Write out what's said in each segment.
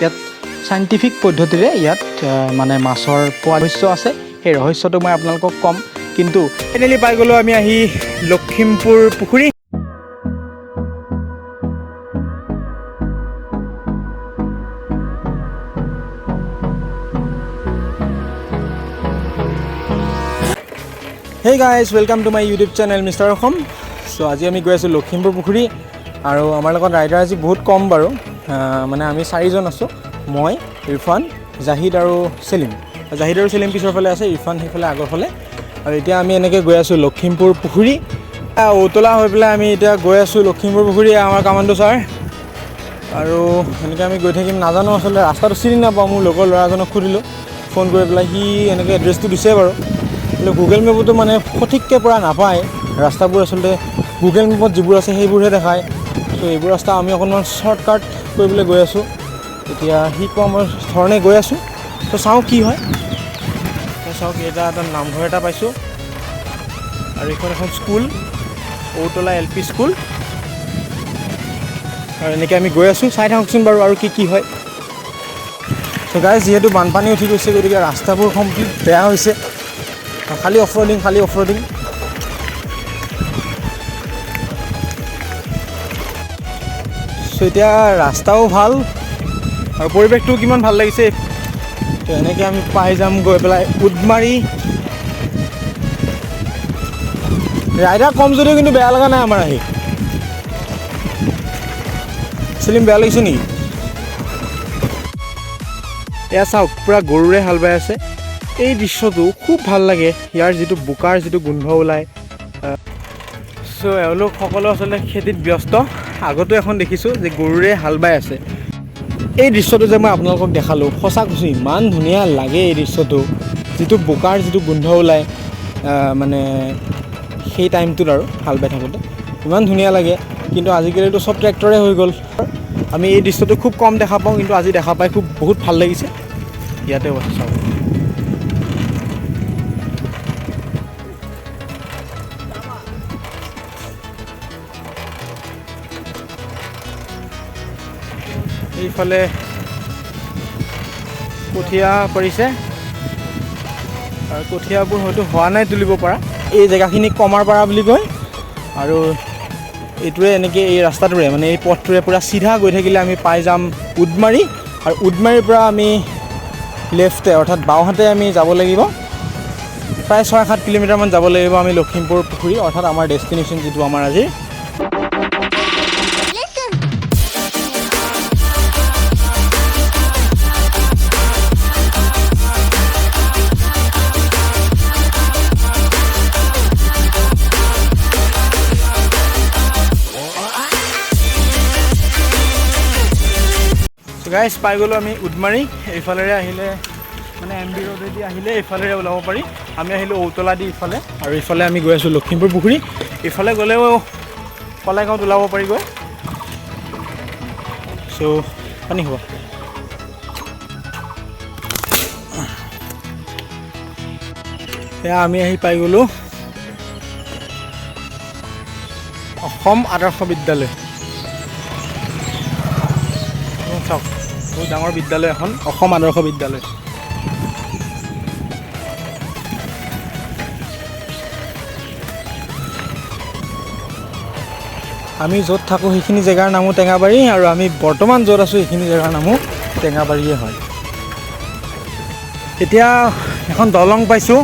ইয়াত সাইণ্টিফিক পদ্ধতিৰে ইয়াত মানে মাছৰ পোৱা ৰহস্য আছে। সেই ৰহস্যটো মই আপোনালোকক ক'ম। কিন্তু ফাইনেলি পাই গ'লোঁ আমি আহি লখিমপুৰ পুখুৰী। Hey guys, welcome to my YouTube channel mister Assam. চ' আজি আমি গৈ আছোঁ লখিমপুৰ পুখুৰী আৰু আমাৰ লগত ৰাইডাৰ আজি বহুত কম বাৰু। মানে আমি 4জন আছোঁ, মই, ইৰফান, জাহিদ আৰু সেলিম। জাহিদ আৰু সেলিম পিছৰ ফালে আছে, ইৰফান সেইফালে আগৰ ফালে। আৰু এতিয়া আমি এনেকৈ গৈ আছোঁ লখিমপুৰ পুখুৰী। ঔতলা হৈ পেলাই আমি এতিয়া গৈ আছোঁ লখিমপুৰ পুখুৰী, আমাৰ কামাণ্ডো ছাৰ। আৰু এনেকৈ আমি গৈ থাকিম। নাজানো আচলতে ৰাস্তাটো চিনি নাপাওঁ। মোৰ লগৰ ল'ৰাজনক সুধিলোঁ ফোন কৰি পেলাই, সি এনেকৈ এড্ৰেছটো দিছে বাৰু। কিন্তু গুগল মেপতো মানে সঠিককৈ পৰা নাপায় ৰাস্তাবোৰ। আচলতে গুগল মেপত যিবোৰ আছে সেইবোৰহে দেখায়। ত' এইবোৰ ৰাস্তা আমি অকণমান শ্বৰ্টকাট কৰিবলৈ গৈ আছোঁ। এতিয়া সি কোৱা মই ধৰণে গৈ আছোঁ। ত' চাওঁ কি হয়। চাওক, এটা নামঘৰ এটা পাইছোঁ আৰু এইখন এখন স্কুল, ঔতলা LP স্কুল। আৰু এনেকৈ আমি গৈ আছোঁ। চাই থাকোঁকচোন বাৰু আৰু কি হয়। ত' গাইজ, যিহেতু বানপানী উঠি গৈছে গতিকে ৰাস্তাবোৰ কমপ্লিট বেয়া হৈছে। খালি অফ ৰ'ডিং। চ' এতিয়া ৰাস্তাও ভাল আৰু পৰিৱেশটো কিমান ভাল লাগিছে। তো এনেকৈ আমি পাই যাম গৈ পেলাই উদমাৰী। ৰাইডাৰ কম যদিও কিন্তু বেয়া লগা নাই আমাৰ আহি। চেলিম, বেয়া লাগিছে নেকি? এয়া চাওক, পূৰা গৰুৰে হাল বাই আছে। এই দৃশ্যটো খুব ভাল লাগে। ইয়াৰ যিটো বোকাৰ যিটো গোন্ধ ওলায়। চ' এওঁলোক সকলো আচলতে খেতিত ব্যস্ত। আগতো এখন দেখিছোঁ যে গৰুৰে হাল বাই আছে। এই দৃশ্যটো যে মই আপোনালোকক দেখালোঁ, সঁচা কৈছোঁ ইমান ধুনীয়া লাগে এই দৃশ্যটো। যিটো বোকাৰ যিটো গোন্ধ ওলায় মানে সেই টাইমটোত আৰু হাল বাই থাকোঁতে ইমান ধুনীয়া লাগে। কিন্তু আজিকালিতো চব ট্ৰেক্টৰে হৈ গ'ল। আমি এই দৃশ্যটো খুব কম দেখা পাওঁ, কিন্তু আজি দেখা পাই বহুত ভাল লাগিছে। ইয়াতে চাওক, এইফালে কঠীয়া পাৰিছে আৰু কঠীয়াবোৰ হয়তো হোৱা নাই তুলিব পৰা। এই জেগাখিনি কমাৰপাৰা বুলি কয়। আৰু এইটোৱে এনেকৈ এই ৰাস্তাটোৰে মানে এই পথটোৰে পূৰা চিধা গৈ থাকিলে আমি পাই যাম উদমাৰী। আৰু উদমাৰীৰ পৰা আমি লেফ্টে অৰ্থাৎ বাওঁহাতে আমি যাব লাগিব। প্ৰায় 6-7 কিলোমিটাৰমান যাব লাগিব আমি লখিমপুৰ পুখুৰী, অৰ্থাৎ আমাৰ ডেষ্টিনেশ্যন যিটো আমাৰ আজিৰ। গাইজ, পাই গ'লোঁ আমি উদমাৰী। এইফালেৰে আহিলে মানে MB ৰোডেদি আহিলে এইফালেৰে ওলাব পাৰি। আমি আহিলোঁ ঔতলা দি ইফালে, আৰু ইফালে আমি গৈ আছোঁ লখিমপুৰ পুখুৰী। ইফালে গ'লেও কলাইগাঁৱত ওলাব পাৰি গৈ। চ' পানী হ'ব। এয়া আমি আহি পাই গ'লোঁ অসম আদৰ্শ বিদ্যালয়। চাওক, বহুত ডাঙৰ বিদ্যালয় এখন, অসম আদৰ্শ বিদ্যালয়। আমি য'ত থাকোঁ সেইখিনি জেগাৰ নামো টেঙাবাৰী, আৰু আমি বৰ্তমান য'ত আছোঁ সেইখিনি জেগাৰ নামো টেঙাবাৰীয়ে হয়। এতিয়া এখন দলং পাইছোঁ।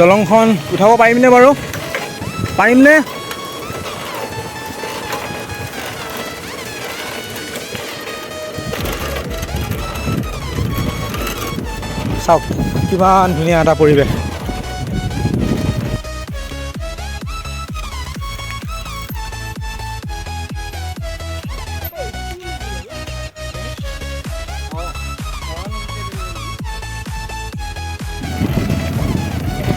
দলংখন উঠাব পাৰিমনে বাৰু? পাৰিমনে? চাওক, কিমান ধুনীয়া এটা পৰিৱেশ।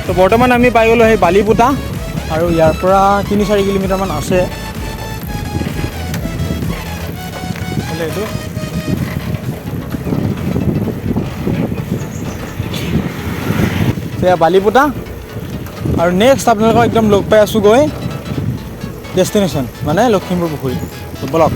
তো বৰ্তমান আমি পাই গ'লোঁ সেই বালিপুটা, আৰু ইয়াৰ পৰা 3-4 কিলোমিটাৰমান আছে। এইটো সেয়া বালিপুটা। আৰু নেক্সট আপোনালোকক একদম লগ পাই আছোঁ গৈ ডেষ্টিনেশ্যন মানে লখিমপুৰ পুখুৰী। ব'লক।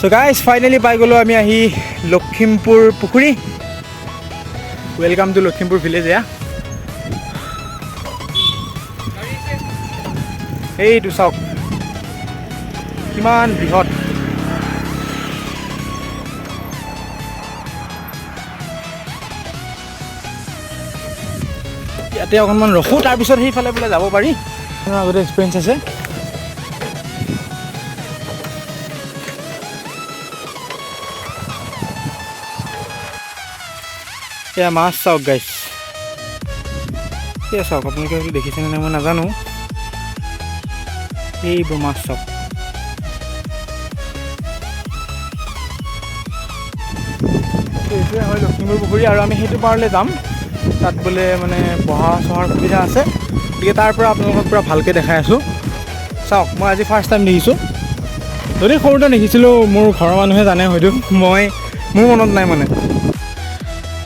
So guys, finally পাই গ'লো আমি আহি লখিমপুৰ পুখুৰী। Welcome to Lakhimpur village ya. এইটো চাওক কিমান বৃহৎ। ইয়াতে অকণমান ৰখোঁ, তাৰপিছত সেইফালে বোলে যাব পাৰি। আগতে এক্সপিৰিয়েঞ্চ আছে। এয়া মাছ চাওক গাইছ, এয়া চাওক আপোনালোকে হয়তো দেখিছেনে নাই মই নাজানো। এইবোৰ মাছ চাওক, এইটোৱে হয় লখিমপুৰ পুখুৰী। আৰু আমি সেইটো পাৰলৈ যাম, তাত বোলে মানে বহা চহাৰ সুবিধা আছে, গতিকে তাৰ পৰা আপোনালোকক পূৰা ভালকৈ দেখাই আছোঁ। চাওক মই আজি ফাৰ্ষ্ট টাইম দেখিছোঁ, যদি সৰুতে দেখিছিলোঁ মোৰ ঘৰৰ মানুহে জানে হয়তো, মোৰ মনত নাই মানে।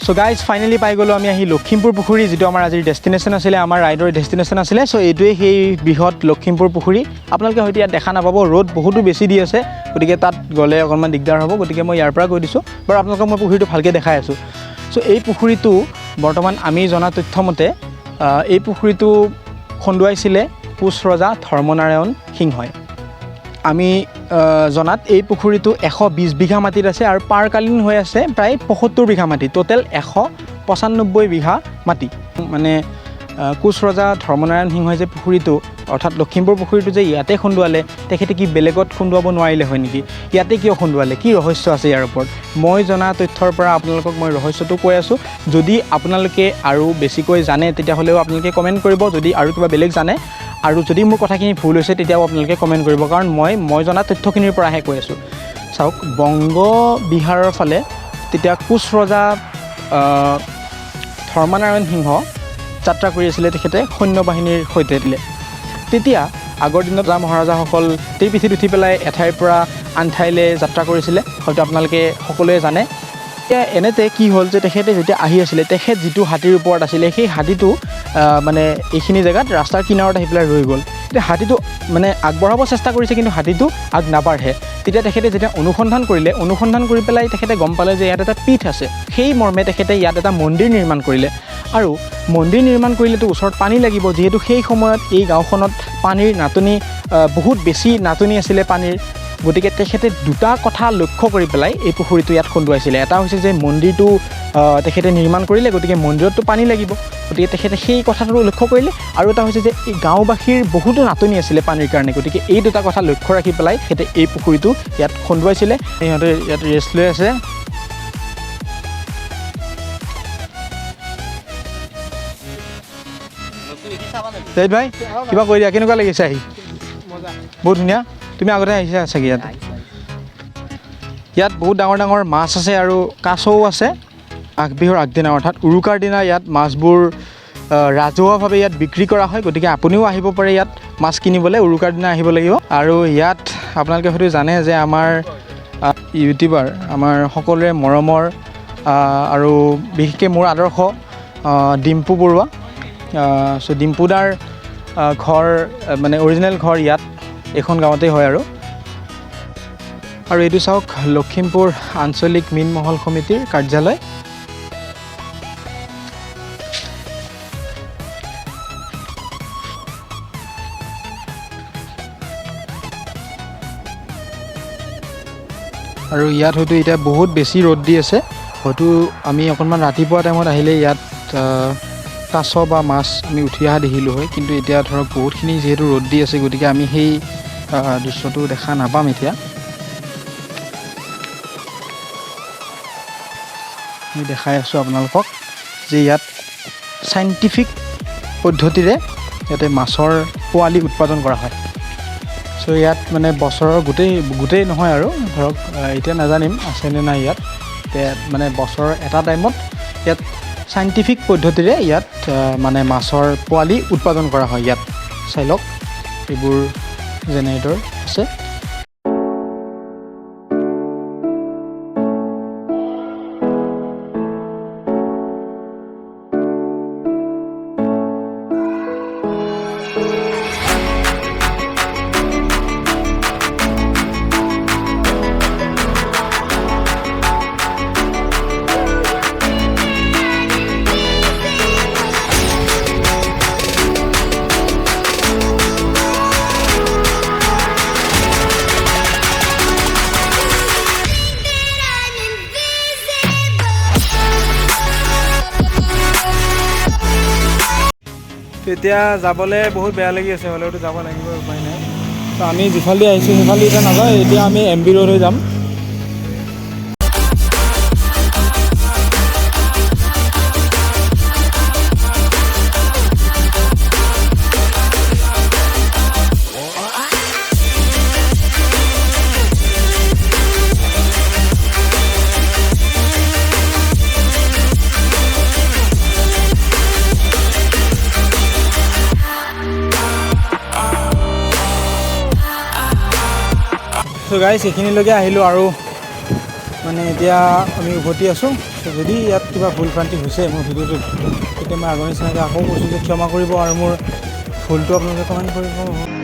চ' গাইজ ফাইনেলি পাই গ'লোঁ আমি আহি লখিমপুৰ পুখুৰী, যিটো আমাৰ আজিৰ ডেষ্টিনেশ্যন আছিলে, আমাৰ ৰাইডৰ ডেষ্টিনেশ্যন আছিলে। চ' এইটোৱে সেই বৃহৎ লখিমপুৰ পুখুৰী। আপোনালোকে হয়তো ইয়াত দেখা নাপাব, ৰ'দ বহুতো বেছি দি আছে, গতিকে তাত গ'লে অকণমান দিগদাৰ হ'ব, গতিকে মই ইয়াৰ পৰা কৈ দিছোঁ বাৰু আপোনালোকক মই পুখুৰীটো ভালকৈ দেখাই আছোঁ। চ' এই পুখুৰীটো বৰ্তমান আমি জনা তথ্যমতে এই পুখুৰীটো খন্দুৱাইছিলে কোচ ৰজা ধৰ্মনাৰায়ণ সিংহই। আমি জনাত এই পুখুৰীটো 120 বিঘা মাটিত আছে আৰু পাৰকালীন হৈ আছে প্ৰায় 75 বিঘা মাটি, টোটেল 195 বিঘা মাটি। মানে কোচ ৰজা ধৰ্মনাৰায়ণ সিংহই যে পুখুৰীটো অৰ্থাৎ লখিমপুৰ পুখুৰীটো যে ইয়াতে খন্দুৱালে, তেখেতে কি বেলেগত খন্দুৱাব নোৱাৰিলে হয় নেকি? ইয়াতে কিয় খন্দুৱালে, কি ৰহস্য আছে ইয়াৰ ওপৰত? মই জনা তথ্যৰ পৰা আপোনালোকক মই ৰহস্যটো কৈ আছোঁ। যদি আপোনালোকে আৰু বেছিকৈ জানে তেতিয়াহ'লেও আপোনালোকে কমেণ্ট কৰিব, যদি আৰু কিবা বেলেগ জানে। আৰু যদি মোৰ কথাখিনি ভুল হৈছে তেতিয়াও আপোনালোকে কমেণ্ট কৰিব, কাৰণ মই জনা তথ্যখিনিৰ পৰাহে কৈ আছোঁ। চাওক, বংগ বিহাৰৰ ফালে তেতিয়া কোচ ৰজা ধৰ্মনাৰায়ণ সিংহ যাত্ৰা কৰি আছিলে, তেখেতে সৈন্যবাহিনীৰ সৈতে দিলে। তেতিয়া আগৰ দিনত ৰজা মহাৰজাসকল এই পিঠিত উঠি পেলাই এঠাইৰ পৰা আন ঠাইলৈ যাত্ৰা কৰিছিলে, হয়তো আপোনালোকে সকলোৱে জানে। এতিয়া এনেতে কি হ'ল যে তেখেতে যেতিয়া আহি আছিলে, তেখেত যিটো হাতীৰ ওপৰত আছিলে সেই হাতীটো মানে এইখিনি জেগাত ৰাস্তাৰ কিনাৰত আহি পেলাই ৰৈ গ'ল। তেতিয়া হাতীটো মানে আগবঢ়াব চেষ্টা কৰিছে, কিন্তু হাতীটো আগ নাবাঢ়ে। তেতিয়া তেখেতে যেতিয়া অনুসন্ধান কৰি পেলাই তেখেতে গম পালে যে ইয়াত এটা পীঠ আছে। সেই মৰ্মে তেখেতে ইয়াত এটা মন্দিৰ নিৰ্মাণ কৰিলে। আৰু মন্দিৰ নিৰ্মাণ কৰিলেতো ওচৰত পানী লাগিব, যিহেতু সেই সময়ত এই গাঁওখনত পানীৰ নাটনি, বহুত বেছি নাটনি আছিলে পানীৰ। গতিকে তেখেতে দুটা কথা লক্ষ্য কৰি পেলাই এই পুখুৰীটো ইয়াত খন্দুৱাইছিলে। এটা হৈছে যে মন্দিৰটো তেখেতে নিৰ্মাণ কৰিলে, গতিকে মন্দিৰততো পানী লাগিব, গতিকে তেখেতে সেই কথাটো লক্ষ্য কৰিলে। আৰু এটা হৈছে যে এই গাঁওবাসীৰ বহুতো নাটনি আছিলে পানীৰ কাৰণে, গতিকে এই দুটা কথা লক্ষ্য ৰাখি পেলাই তেখেতে এই পুখুৰীটো ইয়াত খন্দুৱাইছিলে। সিহঁতে ইয়াত ৰেষ্ট লৈ আছে। জাহিদ ভাই কিবা কৈ দিয়া, কেনেকুৱা লাগিছে আহি? বহুত ধুনীয়া। তুমি আগতে আহিছা চাগে ইয়াত? ইয়াত বহুত ডাঙৰ ডাঙৰ মাছ আছে আৰু কাছও আছে। মাঘ বিহুৰ আগদিনা অৰ্থাৎ উৰুকাৰ দিনা ইয়াত মাছবোৰ ৰাজহুৱাভাৱে ইয়াত বিক্ৰী কৰা হয়, গতিকে আপুনিও আহিব পাৰে ইয়াত মাছ কিনিবলৈ। উৰুকাৰ দিনা আহিব লাগিব। আৰু ইয়াত আপোনালোকে হয়তো জানে যে আমাৰ ইউটিউবাৰ, আমাৰ সকলোৰে মৰমৰ আৰু বিশেষকৈ মোৰ আদৰ্শ ডিম্পু বৰুৱা। চ' ডিম্পুদাৰ ঘৰ মানে অৰিজিনেল ঘৰ ইয়াত এইখন গাঁৱতেই হয়। আৰু এইটো চাওক, লখিমপুৰ আঞ্চলিক মীন মহল সমিতিৰ কাৰ্যালয়। আৰু ইয়াত হয়তো এতিয়া বহুত বেছি ৰ'দ দি আছে, হয়তো আমি অকণমান ৰাতিপুৱা টাইমত আহিলে ইয়াত কাছ বা মাছ আমি উঠি অহা দেখিলোঁ হয়, কিন্তু এতিয়া ধৰক বহুতখিনি যিহেতু ৰ'দ দি আছে, গতিকে আমি সেই দৃশ্যটো দেখা নাপাম এতিয়া। আমি দেখাই আছোঁ আপোনালোকক যে ইয়াত চাইণ্টিফিক পদ্ধতিৰে ইয়াতে মাছৰ পোৱালি উৎপাদন কৰা হয়। চ' ইয়াত মানে বছৰৰ গোটেই নহয় আৰু ধৰক এতিয়া নাজানিম আছেনে নাই ইয়াত, মানে বছৰৰ এটা টাইমত ইয়াত চাইণ্টিফিক পদ্ধতিৰে ইয়াত মানে মাছৰ পোৱালি উৎপাদন কৰা হয়। ইয়াত চাই লওক, এইবোৰ জেনেৰেটৰ আছে। এতিয়া যাবলৈ বহুত বেয়া লাগি আছে, হ'লেওতো যাব লাগিব, উপায় নাই। তো আমি যিফালেদি আহিছোঁ সেইফালেদি এতিয়া নাযাওঁ, এতিয়া আমি MB ৰোড হৈ যাম। চ' গাইছ এইখিনিলৈকে আহিলোঁ আৰু মানে এতিয়া আমি উভতি আছোঁ। চ' যদি ইয়াত কিবা ভুল ভ্ৰান্তি হৈছে মোৰ ভিডিঅ'টোত, তেতিয়া মই আগৰ নিচিনাকৈ আকৌ কৈছোঁ যে ক্ষমা কৰিব আৰু মোৰ ভুলটো আপোনালোকে কমেণ্ট কৰিব।